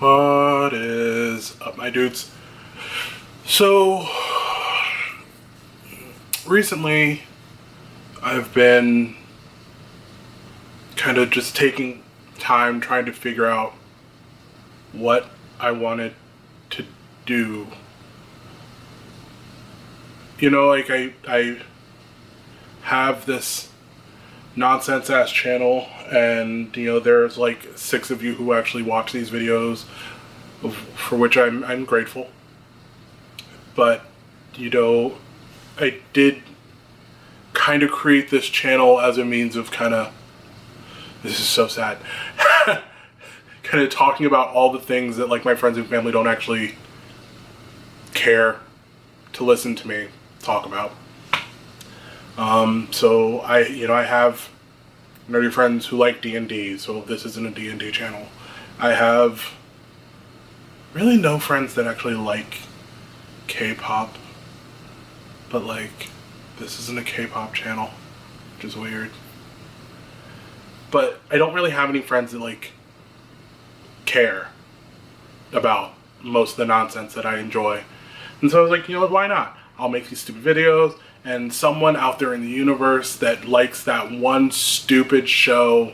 What is up, my dudes? So, recently, I've been kind of just taking time trying to figure out what I wanted to do. You know, like I have this nonsense ass channel, and you know there's like 6 of you who actually watch these videos, for which I'm grateful. But you know, I did kind of create this channel as a means of this is so sad, kind of talking about all the things that like my friends and family don't actually care to listen to me talk about. So I have nerdy friends who like D&D, so this isn't a D&D channel. I have really no friends that actually like K-pop, but like, this isn't a K-pop channel, which is weird. But I don't really have any friends that like care about most of the nonsense that I enjoy. And so I was like, you know what, why not? I'll make these stupid videos, and someone out there in the universe that likes that one stupid show,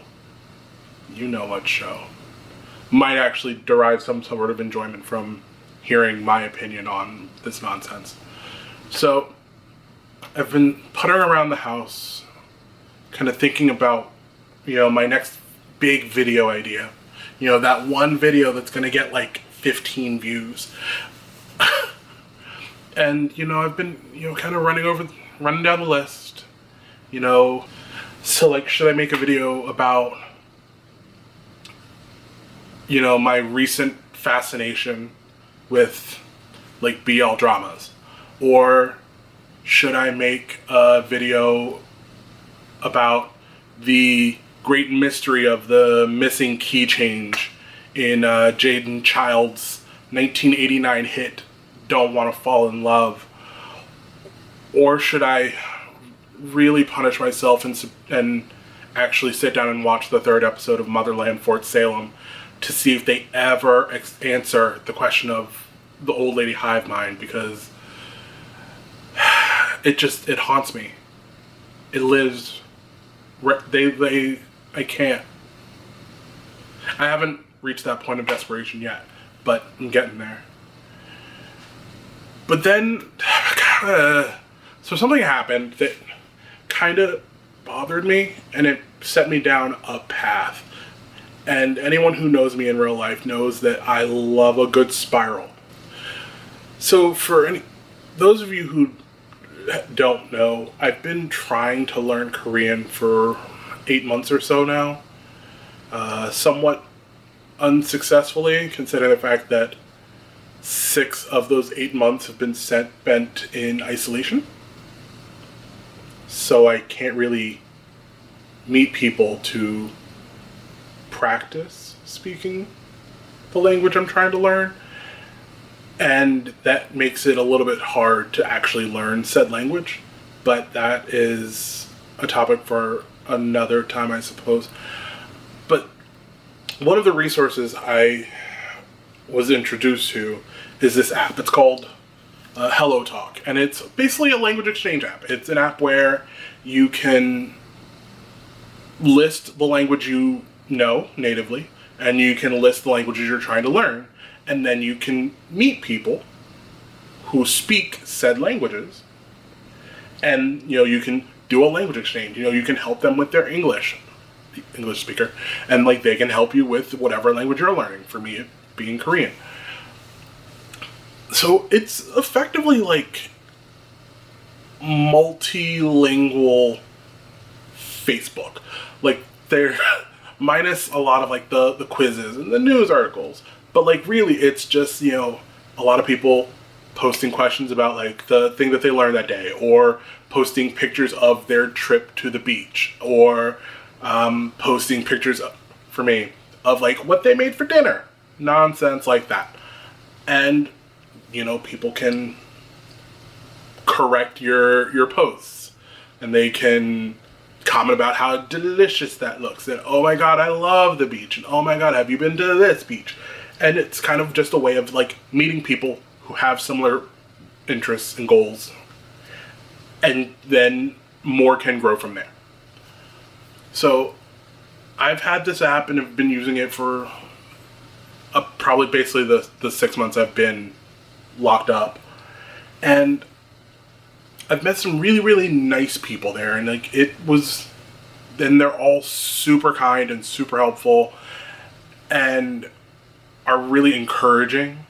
you know what show, might actually derive some sort of enjoyment from hearing my opinion on this nonsense. So I've been puttering around the house, kind of thinking about, you know, my next big video idea. You know, that one video that's going to get like 15 views. And, you know, I've been, you know, kind of running down the list, you know. So, like, should I make a video about, you know, my recent fascination with, like, BL dramas? Or should I make a video about the great mystery of the missing key change in Jaden Child's 1989 hit, Don't Want to Fall in Love? Or should I really punish myself and actually sit down and watch the 3rd episode of Motherland Fort Salem to see if they ever answer the question of the old lady hive mind? Because it haunts me. It lives. I can't. I haven't reached that point of desperation yet, but I'm getting there. But then, so something happened that kind of bothered me, and it set me down a path. And anyone who knows me in real life knows that I love a good spiral. So for those of you who don't know, I've been trying to learn Korean for 8 months or so now. Somewhat unsuccessfully, considering the fact that 6 of those 8 months have been spent in isolation. So I can't really meet people to practice speaking the language I'm trying to learn. And that makes it a little bit hard to actually learn said language. But that is a topic for another time, I suppose. But one of the resources I was introduced to is this app. It's called Hello Talk, and it's basically a language exchange app. It's an app where you can list the language you know natively, and you can list the languages you're trying to learn, and then you can meet people who speak said languages, and you know, you can do a language exchange. You know, you can help them with their English speaker, and like they can help you with whatever language you're learning. For me, it being Korean. So it's effectively like multilingual Facebook. Like, they're minus a lot of like the quizzes and the news articles, but like really it's just, you know, a lot of people posting questions about like the thing that they learned that day, or posting pictures of their trip to the beach, or posting pictures for me of like what they made for dinner, nonsense like that. And you know, people can correct your posts, and they can comment about how delicious that looks, and oh my god, I love the beach, and oh my god, have you been to this beach? And it's kind of just a way of like meeting people who have similar interests and goals, and then more can grow from there. So I've had this app and have been using it for probably basically the 6 months I've been locked up. And I've met some really, really nice people there. And like then they're all super kind and super helpful and are really encouraging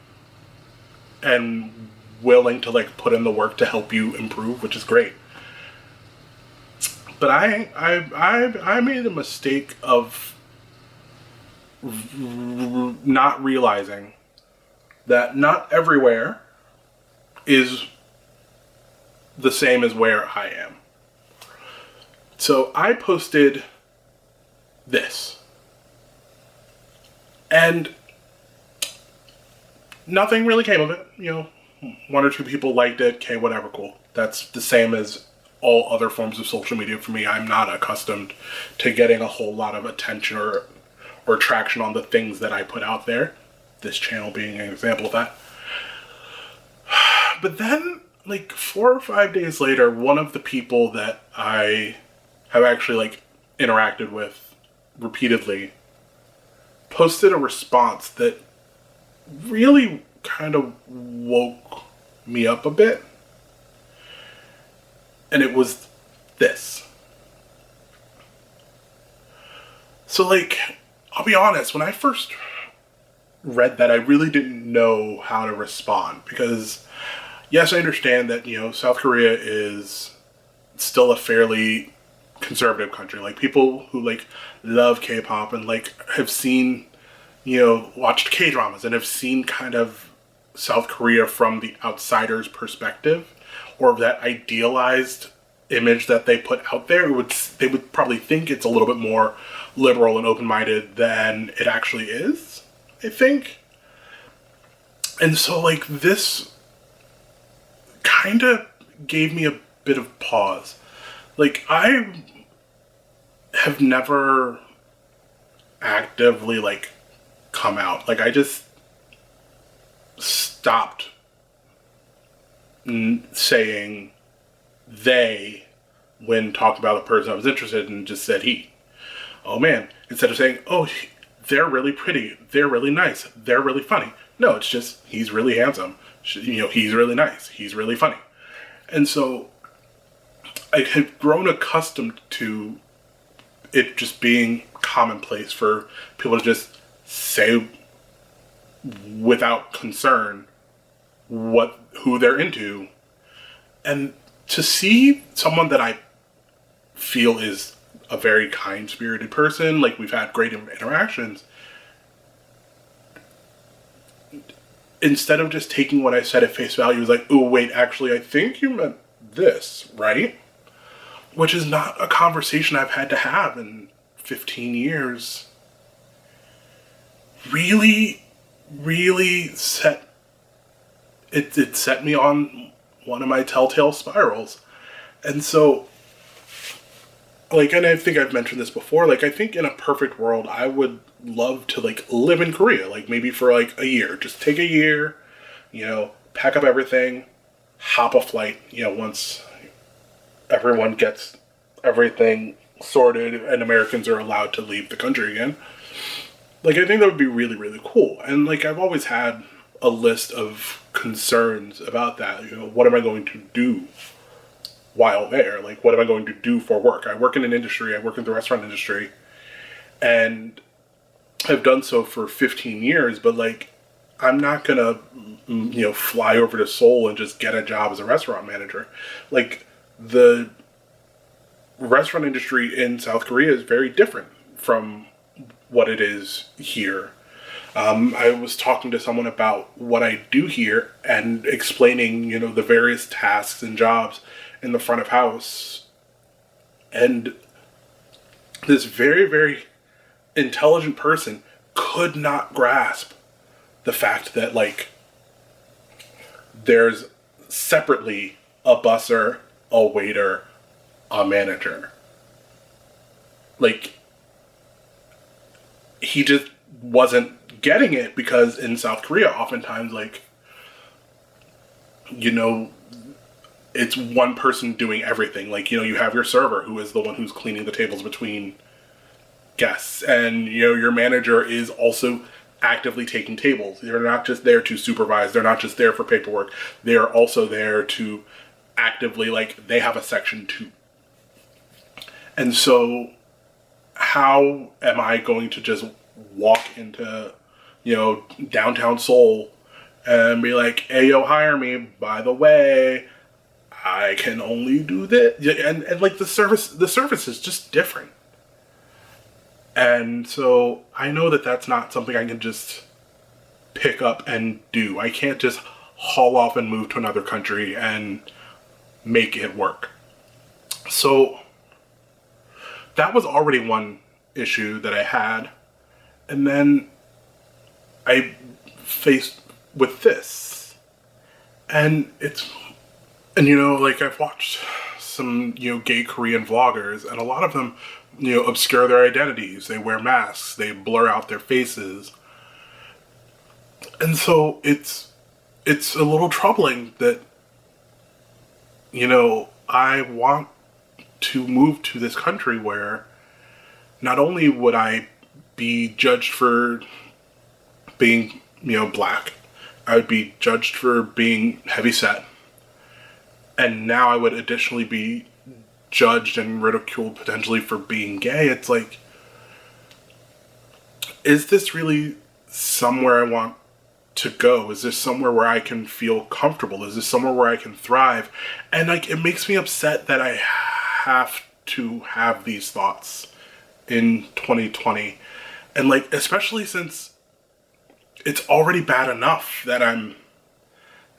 and willing to like put in the work to help you improve, which is great. But I made a mistake of not realizing that not everywhere is the same as where I am. So I posted this, and nothing really came of it. You know, one or two people liked it. Okay, whatever, cool. That's the same as all other forms of social media for me. I'm not accustomed to getting a whole lot of attention or traction on the things that I put out there. This channel being an example of that. But then, like 4 or 5 days later, one of the people that I have actually like interacted with repeatedly posted a response that really kind of woke me up a bit. And it was this. So like, I'll be honest, when I first read that, I really didn't know how to respond, because yes, I understand that, you know, South Korea is still a fairly conservative country. Like, people who like love K-pop and like have seen, you know, watched K-dramas and have seen kind of South Korea from the outsider's perspective, or that idealized image that they put out there, they would probably think it's a little bit more liberal and open-minded than it actually is, I think. And so like this kind of gave me a bit of pause. Like, I have never actively like come out. Like, I just stopped saying they when talking about the person I was interested in, and just said he. Oh man, instead of saying, oh, they're really pretty, they're really nice, they're really funny. No, it's just, he's really handsome, you know, he's really nice, he's really funny. And so I had grown accustomed to it just being commonplace for people to just say without concern who they're into. And to see someone that I feel is a very kind-spirited person, like we've had great interactions, instead of just taking what I said at face value, is like, oh wait, actually I think you meant this, right? Which is not a conversation I've had to have in 15 years. Really, really set me on one of my telltale spirals. And so, like, and I think I've mentioned this before, like, I think in a perfect world, I would love to, like, live in Korea, like, maybe for, like, a year. Just take a year, you know, pack up everything, hop a flight, you know, once everyone gets everything sorted and Americans are allowed to leave the country again. Like, I think that would be really, really cool. And, like, I've always had a list of concerns about that. You know, what am I going to do while there? Like, what am I going to do for work? I work in an industry, I work in the restaurant industry, and I've done so for 15 years, but, like, I'm not gonna, you know, fly over to Seoul and just get a job as a restaurant manager. Like, the restaurant industry in South Korea is very different from what it is here. I was talking to someone about what I do here and explaining, you know, the various tasks and jobs in the front of house. And this very, very intelligent person could not grasp the fact that, like, there's separately a busser, a waiter, a manager. Like, he just wasn't getting it, because in South Korea, oftentimes, like, you know, it's one person doing everything. Like, you know, you have your server who is the one who's cleaning the tables between guests, and, you know, your manager is also actively taking tables. They're not just there to supervise. They're not just there for paperwork. They're also there to actively, like, they have a section too. And so how am I going to just walk into, you know, downtown Seoul and be like, hey, yo, hire me. By the way, I can only do this. And like the service is just different. And so I know that that's not something I can just pick up and do. I can't just haul off and move to another country and make it work. So that was already one issue that I had. And then I faced with this. And you know, like, I've watched some, you know, gay Korean vloggers, and a lot of them, you know, obscure their identities. They wear masks. They blur out their faces. And so it's a little troubling that, you know, I want to move to this country where not only would I be judged for being, you know, black, I would be judged for being heavyset, and now I would additionally be judged and ridiculed potentially for being gay. It's like, is this really somewhere I want to go? Is this somewhere where I can feel comfortable? Is this somewhere where I can thrive? And like, it makes me upset that I have to have these thoughts in 2020. And like, especially since it's already bad enough that I'm,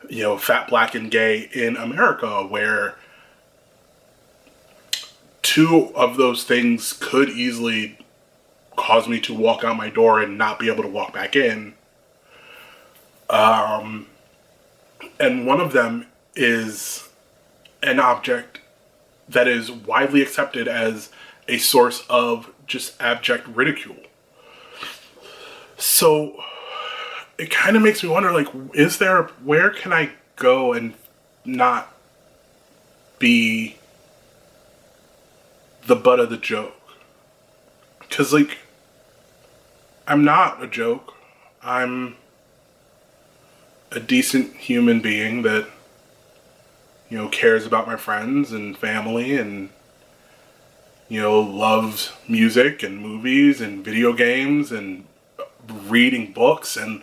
you know, fat, black, and gay in America, where two of those things could easily cause me to walk out my door and not be able to walk back in. And one of them is an object that is widely accepted as a source of just abject ridicule. So it kind of makes me wonder, like, where can I go and not be the butt of the joke? Because, like, I'm not a joke. I'm a decent human being that, you know, cares about my friends and family, and, you know, loves music and movies and video games and reading books, and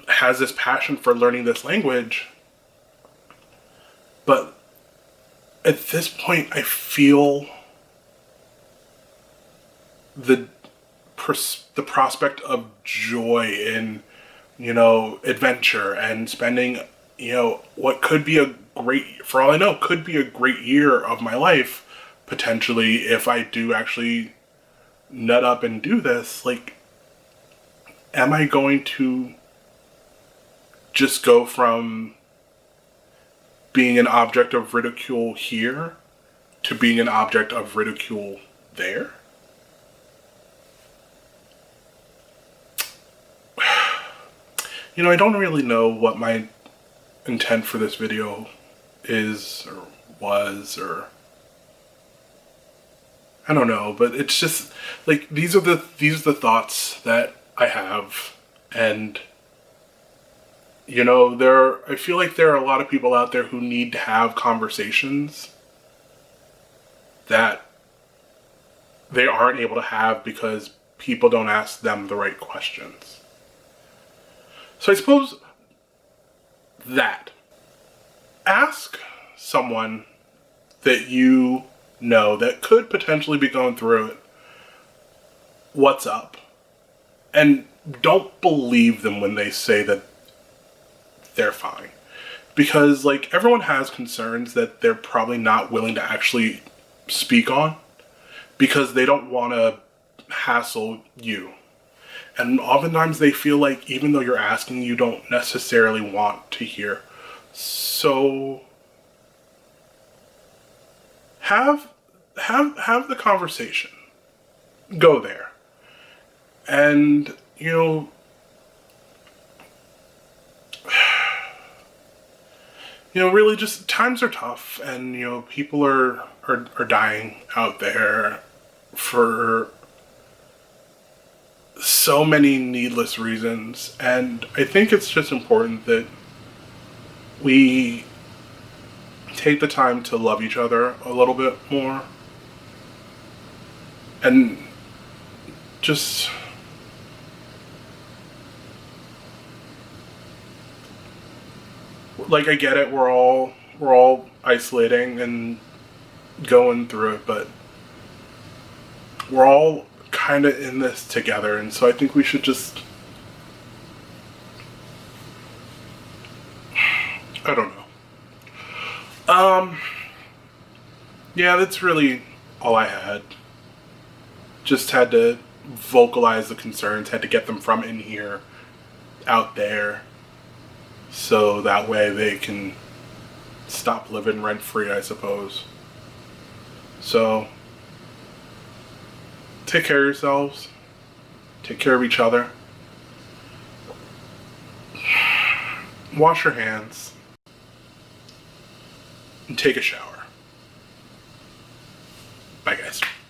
has this passion for learning this language. But at this point, I feel the prospect of joy in, you know, adventure and spending, you know, what could be a great, for all I know, could be a great year of my life, potentially, if I do actually nut up and do this. Like, am I going to just go from being an object of ridicule here to being an object of ridicule there? You know, I don't really know what my intent for this video is, or was, or I don't know, but it's just like, these are the thoughts that I have. And, you know, I feel like there are a lot of people out there who need to have conversations that they aren't able to have because people don't ask them the right questions. So I suppose that, ask someone that you know that could potentially be going through it, what's up? And don't believe them when they say that they're fine. Because, like, everyone has concerns that they're probably not willing to actually speak on, because they don't want to hassle you. And oftentimes they feel like even though you're asking, you don't necessarily want to hear. So have the conversation. Go there. And, you know, really just times are tough, and people are dying out there for so many needless reasons, and I think it's just important that we take the time to love each other a little bit more, and just like, I get it, we're all isolating and going through it, but we're all kind of in this together, and so I think we should just, I don't know. Yeah, that's really all I had. Just had to vocalize the concerns, had to get them from in here out there, so that way they can stop living rent free, I suppose. So, take care of yourselves, take care of each other, wash your hands, and take a shower. Bye, guys.